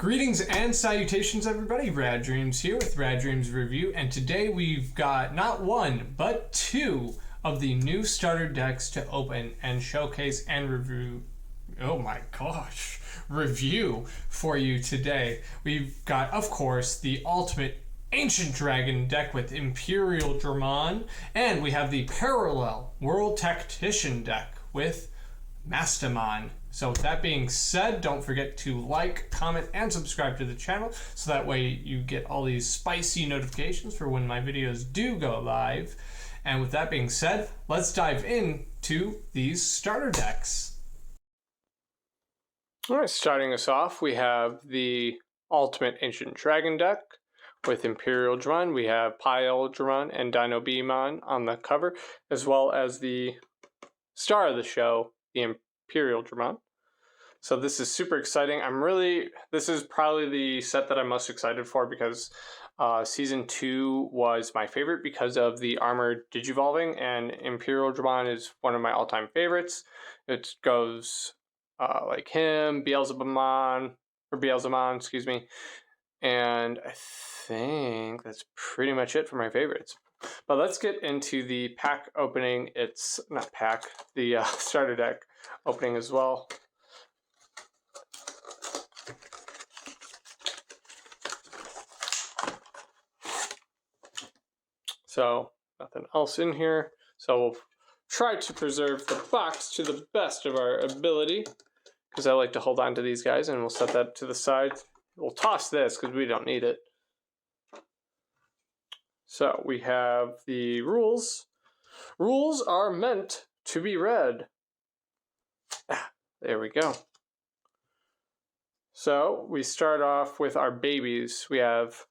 Greetings and salutations, everybody. Rad Dreams here with Rad Dreams Review, and today we've got not one, but two of the new starter decks to open and showcase and review. Oh my gosh, review for you today. We've got, of course, the Ultimate Ancient Dragon deck with Imperial Dramon, and we have the Parallel World Tactician deck with Mastamon. So with that being said, don't forget to like, comment, and subscribe to the channel so that way you get all these spicy notifications for when my videos do go live. And with that being said, let's dive into these starter decks. Alright, starting us off, we have the Ultimate Ancient Dragon deck with Imperial Dramon. We have Pile Dramon and Dino Beamon on the cover, as well as the star of the show, the Imperial Dramon. So this is super exciting. This is probably the set that I'm most excited for because Season 2 was my favorite because of the armored Digivolving, and Imperial Dramon is one of my all-time favorites. It goes like him, Beelzebumon, excuse me, and I think that's pretty much it for my favorites. But let's get into the pack opening. It's not pack, the starter deck opening as well. So nothing else in here. So we'll try to preserve the box to the best of our ability because I like to hold on to these guys, and we'll set that to the side. We'll toss this because we don't need it. So we have the rules. Rules are meant to be read. There we go. So we start off with our babies. We have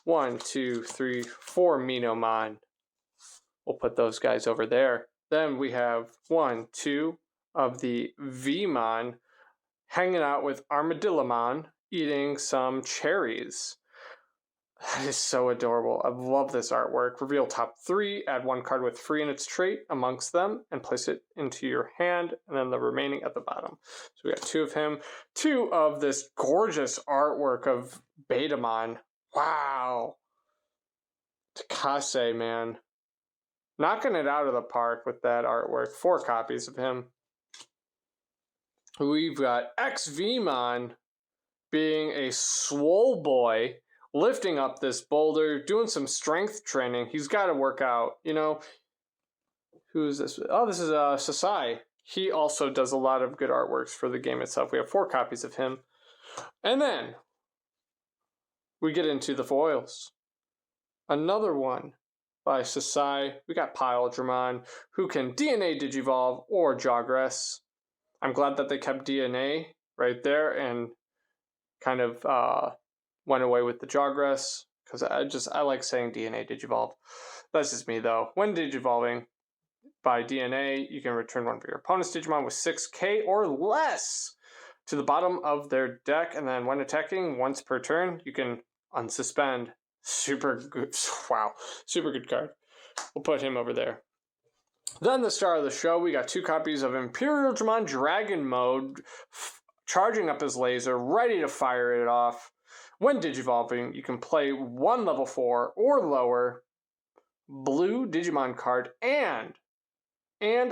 1, 2, 3, 4 Minomon. We'll put those guys over there. Then we have 1, 2 of the Vmon hanging out with Armadillomon eating some cherries. That is so adorable. I love this artwork. Reveal top 3, add 1 card with free in its trait amongst them, and place it into your hand, and then the remaining at the bottom. So we got 2 of him. 2 of this gorgeous artwork of Betamon. Wow. Takase, man. Knocking it out of the park with that artwork. 4 copies of him. We've got XVmon being a swole boy, lifting up this boulder, doing some strength training. He's got to work out, you know. Who's this? Oh, this is Sasai. He also does a lot of good artworks for the game itself. We have 4 copies of him. And then we get into the foils. Another one by Sasai. We got Pile Dramon, who can DNA Digivolve or Jogress. I'm glad that they kept DNA right there and kind of went away with the Jogress, because I like saying DNA Digivolve. That's just me though. When Digivolving by DNA, you can return one of your opponent's Digimon with 6k or less to the bottom of their deck, and then when attacking once per turn, you can unsuspend. Super good. Wow. Super good card. We'll put him over there. Then the star of the show, we got 2 copies of Imperial Dramon Dragon Mode, charging up his laser, ready to fire it off. When Digivolving, you can play 1 level 4 or lower blue Digimon card and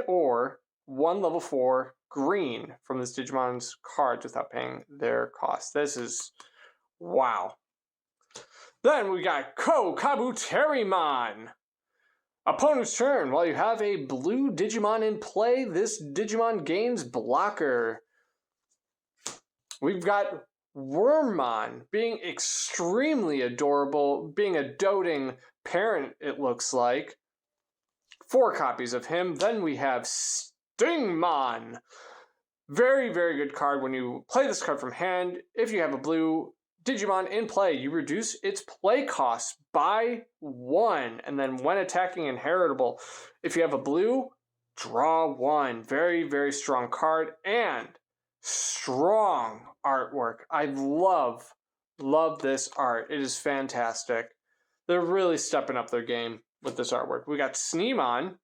or 1 level 4 green from this Digimon's cards without paying their cost. This is wow. Then we got Kabuterimon. Opponent's turn. While you have a blue Digimon in play, this Digimon gains blocker. We've got Wormmon being extremely adorable, being a doting parent, it looks like. 4 copies of him. Then we have Stingmon. Very, very good card. When you play this card from hand, if you have a blue Digimon in play, you reduce its play cost by 1, and then when attacking, inheritable. If you have a blue, draw 1. Very, very strong card, and strong artwork. I love this art. It is fantastic. They're really stepping up their game with this artwork. We got Sneemon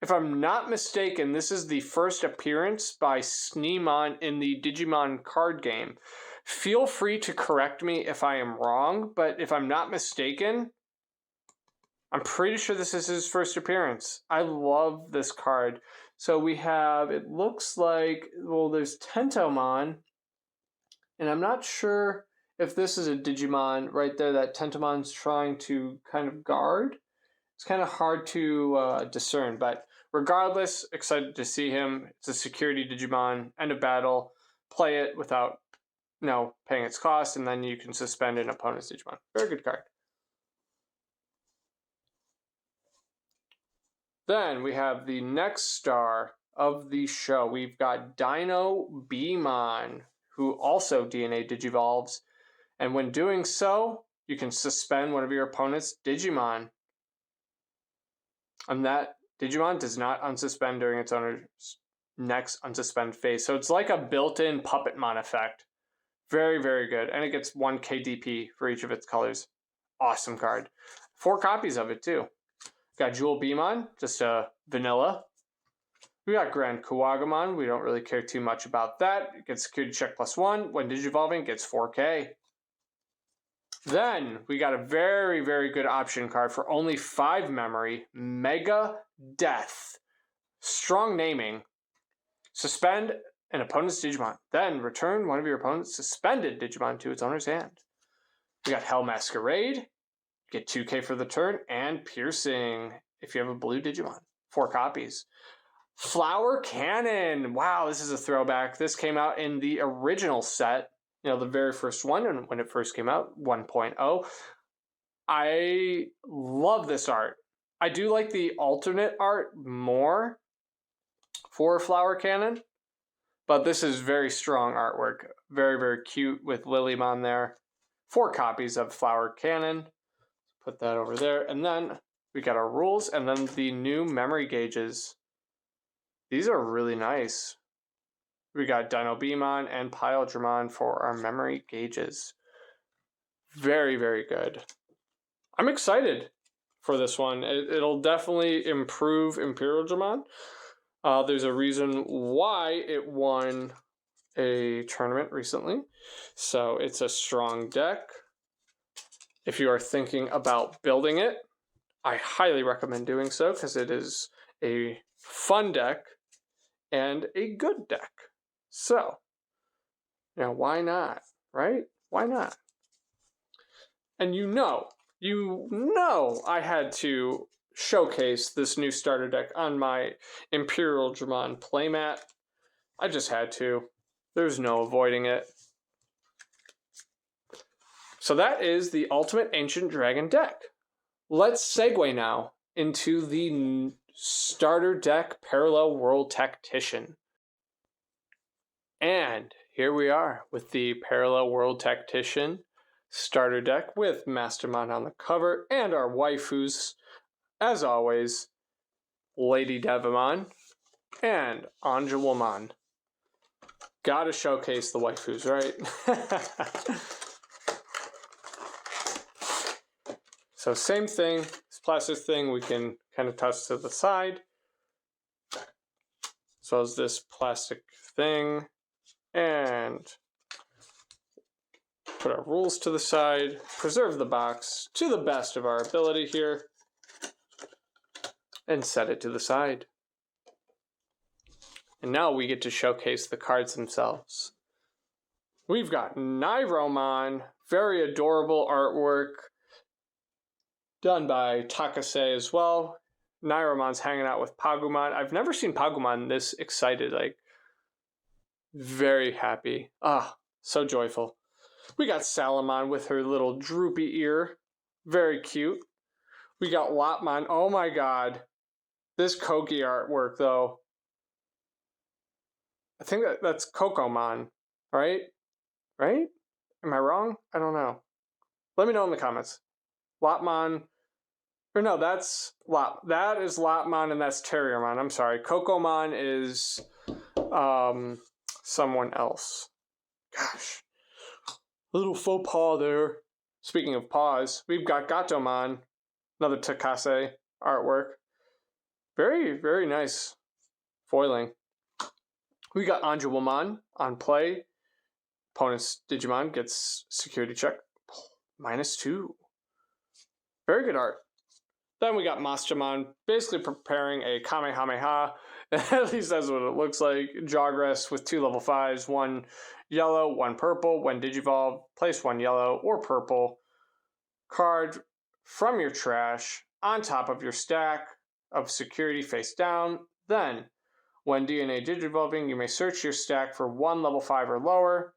If I'm not mistaken, this is the first appearance by Sneemon in the Digimon card game. Feel free to correct me if I am wrong, but if I'm not mistaken, I'm pretty sure this is his first appearance. I love this card. So we have, it looks like, well, there's Tentomon, and I'm not sure if this is a Digimon right there that Tentomon's trying to kind of guard. It's kind of hard to discern, but regardless, excited to see him. It's a security Digimon, end of battle, play it without paying its cost, and then you can suspend an opponent's Digimon. Very good card. Then we have the next star of the show. We've got Digimon, who also DNA Digivolves, and when doing so, you can suspend one of your opponent's Digimon. And that Digimon does not unsuspend during its owner's next unsuspend phase. So it's like a built-in Puppetmon effect. Very, very good. And it gets 1 KDP for each of its colors. Awesome card. 4 copies of it, too. Got Jewel Beamon, just a vanilla. We got Grand Kuwagamon. We don't really care too much about that. It gets security check +1. When Digivolving, it gets 4K. Then we got a very, very good option card for only 5 memory. Mega Death. Strong naming. Suspend an opponent's Digimon. Then return one of your opponent's suspended Digimon to its owner's hand. We got Hell Masquerade. Get 2K for the turn. And Piercing if you have a blue Digimon. 4 copies. Flower Cannon. Wow, this is a throwback. This came out in the original set. The very first one when it first came out, 1.0. I love this art. I do like the alternate art more for Flower Cannon, but this is very strong artwork. Very, very cute with Lilymon there. 4 copies of Flower Cannon. Put that over there. And then we got our rules and then the new memory gauges. These are really nice. We got Dino Beamon and Piledramon for our memory gauges. Very, very good. I'm excited for this one. It'll definitely improve Imperial Dramon. There's a reason why it won a tournament recently. So it's a strong deck. If you are thinking about building it, I highly recommend doing so because it is a fun deck and a good deck. So, why not, right? Why not? And you know, I had to showcase this new starter deck on my Imperial Dramon playmat. I just had to. There's no avoiding it. So that is the Ultimate Ancient Dragon deck. Let's segue now into the starter deck Parallel World Tactician. And here we are with the Parallel World Tactician starter deck with Mastermon on the cover and our waifus, as always, Lady Devimon and Angelwomon. Gotta showcase the waifus, right? So same thing, this plastic thing we can kind of toss to the side. As well as this plastic thing. And put our rules to the side, preserve the box to the best of our ability here, and set it to the side. And now we get to showcase the cards themselves. We've got Nairomon, very adorable artwork, done by Takase as well. Nairomon's hanging out with Pagumon. I've never seen Pagumon this excited, very happy. So joyful. We got Salamon with her little droopy ear. Very cute. We got Lopmon. Oh my god. This Koki artwork, though. I think that's Kokomon, right? Right? Am I wrong? I don't know. Let me know in the comments. Lopmon. Or no, that's Lop. That is Lopmon and that's Terriermon. I'm sorry. Kokomon is someone else. Gosh. A little faux pas there. Speaking of paws, we've got Gatomon, another Takase artwork. Very, very nice foiling. We got Anjouamon on play. Opponent's Digimon gets security check -2. Very good art. Then we got Mastamon basically preparing a Kamehameha. At least that's what it looks like. Jogress with 2 level 5s, 1 yellow, 1 purple. When Digivolve, place 1 yellow or purple card from your trash on top of your stack of security face down. Then, when DNA Digivolving, you may search your stack for 1 level 5 or lower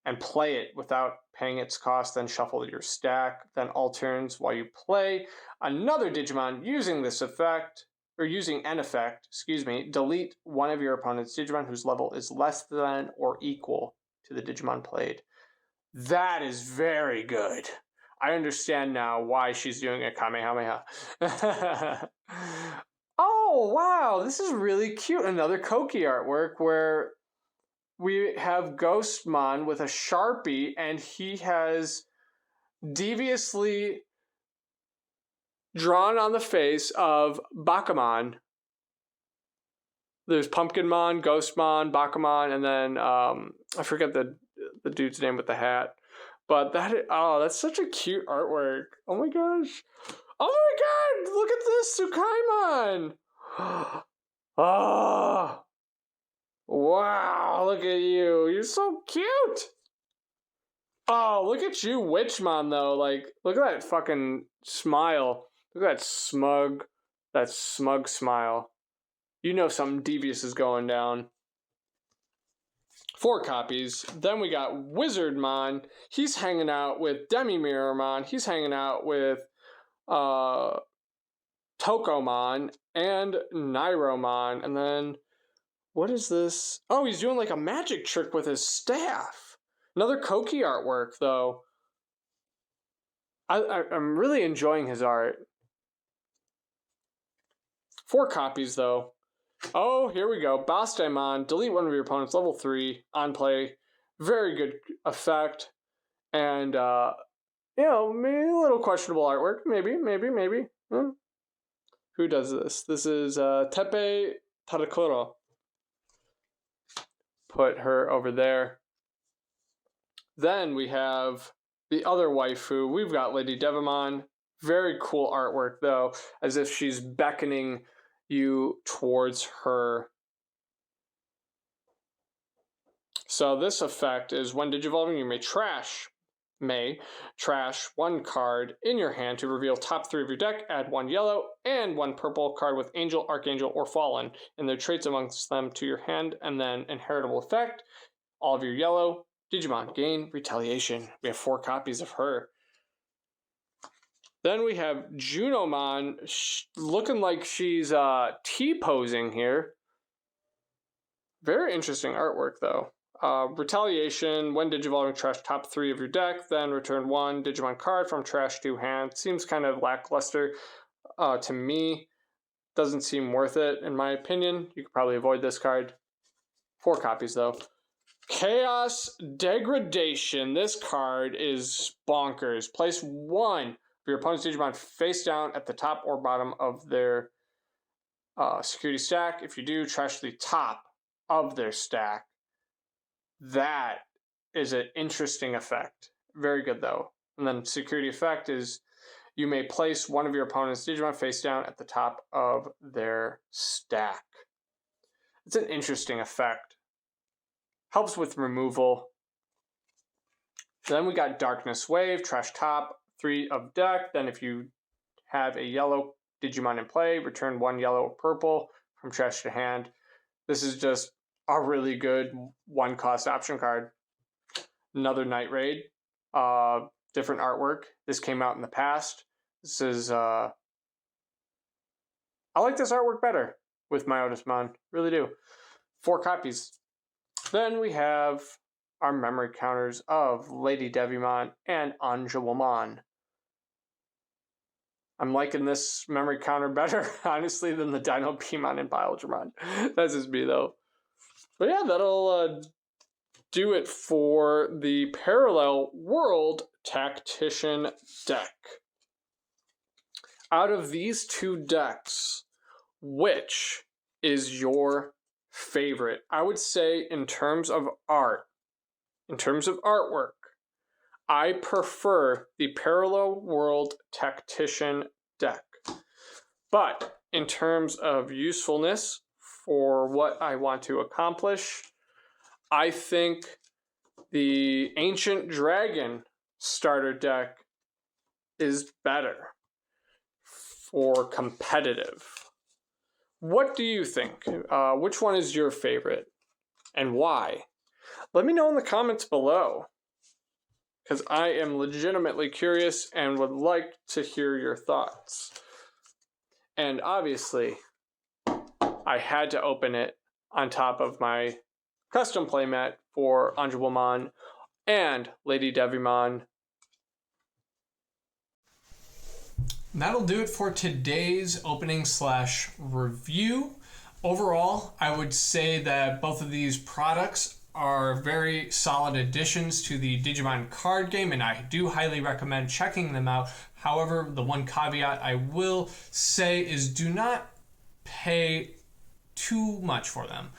and play it without paying its cost, then shuffle your stack, then alterns while you play another Digimon using this effect, or using an effect, delete one of your opponent's Digimon whose level is less than or equal to the Digimon played. That is very good. I understand now why she's doing a Kamehameha. Oh, wow, this is really cute. Another Koki artwork where we have Ghostmon with a Sharpie, and he has deviously drawn on the face of Bakamon. There's Pumpkinmon, Ghostmon, Bakamon, and then I forget the dude's name with the hat. But that's such a cute artwork. Oh my gosh. Oh my god, look at this Tsukaimon. Oh. Wow, look at you. You're so cute. Oh, look at you, Witchmon, though. Like, look at that fucking smile. Look at that smug smile. You know something devious is going down. 4 copies. Then we got Wizardmon. He's hanging out with Demi-Mirrormon. He's hanging out with Tokomon and Nairomon. And then, what is this? Oh, he's doing like a magic trick with his staff. Another Koki artwork, though. I'm really enjoying his art. 4 copies, though. Oh, here we go. Bastemon. Delete one of your opponents. Level 3. On play. Very good effect. And, maybe a little questionable artwork. Maybe. Who does this? This is Tepe Tadakuro. Put her over there. Then we have the other waifu. We've got Lady Devimon. Very cool artwork, though, as if she's beckoning you towards her. So this effect is when Digivolving, you may trash 1 card in your hand to reveal top 3 of your deck, add 1 yellow and 1 purple card with Angel, Archangel, or Fallen and their traits amongst them to your hand, and then inheritable effect. All of your yellow Digimon gain Retaliation. We have 4 copies of her. Then we have Junomon looking like she's T-posing here. Very interesting artwork, though. Retaliation, when Digivolving, trash top 3 of your deck, then return 1 Digimon card from trash to hand. Seems kind of lackluster to me. Doesn't seem worth it, in my opinion. You could probably avoid this card. 4 copies, though. Chaos Degradation. This card is bonkers. Place 1 of your opponent's Digimon face down at the top or bottom of their security stack. If you do, trash the top of their stack. That is an interesting effect. Very good, though. And then security effect is you may place 1 of your opponent's Digimon face down at the top of their stack. It's an interesting effect. Helps with removal. Then we got Darkness Wave, trash top 3 of deck. Then if you have a yellow Digimon in play, return 1 yellow or purple from trash to hand. This is just a really good 1-cost option card. Another Night Raid. Different artwork. This came out in the past. This is... I like this artwork better with Myotismon. Really do. 4 copies. Then we have our memory counters of Lady Devimon and Anjouamon. I'm liking this memory counter better, honestly, than the Dino Beamon and Biledramon. That's just me, though. But yeah, that'll do it for the Parallel World Tactician deck. Out of these 2 decks, which is your favorite? I would say in terms of art, in terms of artwork, I prefer the Parallel World Tactician deck. But in terms of usefulness for what I want to accomplish, I think the Ancient Dragon starter deck is better for competitive. What do you think? Which one is your favorite and why? Let me know in the comments below, because I am legitimately curious and would like to hear your thoughts. And obviously, I had to open it on top of my custom playmat for Anjumon and Lady Devimon. That'll do it for today's opening / review. Overall, I would say that both of these products are very solid additions to the Digimon card game, and I do highly recommend checking them out. However, the one caveat I will say is do not pay too much for them.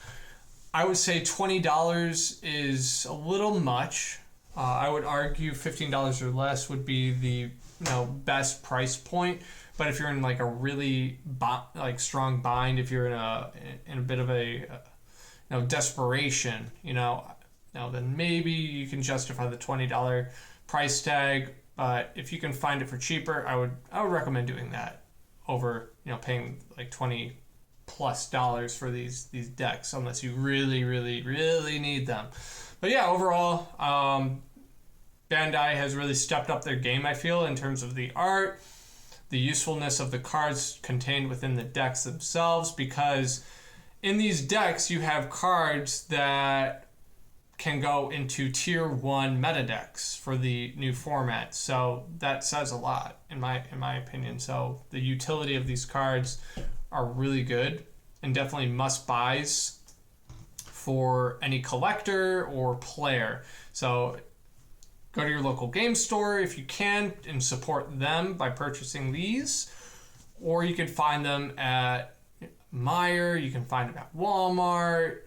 I would say $20 is a little much. I would argue $15 or less would be the best price point. But if you're in like a really strong bind, if you're in a bit of a desperation, then maybe you can justify the $20 price tag. But if you can find it for cheaper, I would recommend doing that over paying like $20+ for these decks, unless you really, really, really need them. But yeah, overall, Bandai has really stepped up their game, I feel, in terms of the art, the usefulness of the cards contained within the decks themselves, because in these decks you have cards that can go into tier 1 meta decks for the new format. So that says a lot in my opinion. So the utility of these cards are really good and definitely must buys for any collector or player. So go to your local game store if you can and support them by purchasing these, or you can find them at Meijer, you can find them at Walmart.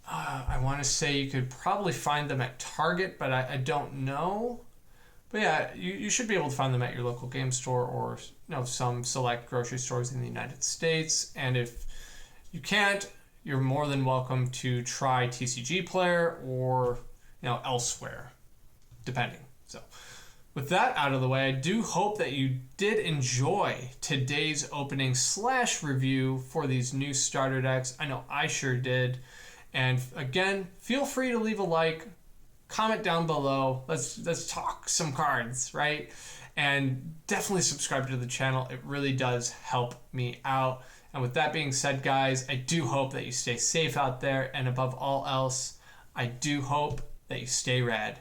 I want to say you could probably find them at Target, but I don't know. But yeah, you should be able to find them at your local game store or some select grocery stores in the United States. And if you can't, you're more than welcome to try TCG Player or elsewhere, depending. So with that out of the way, I do hope that you did enjoy today's opening / review for these new starter decks. I know I sure did. And again, feel free to leave a like, comment down below. Let's talk some cards, right? And definitely subscribe to the channel. It really does help me out. And with that being said, guys, I do hope that you stay safe out there. And above all else, I do hope that you stay rad.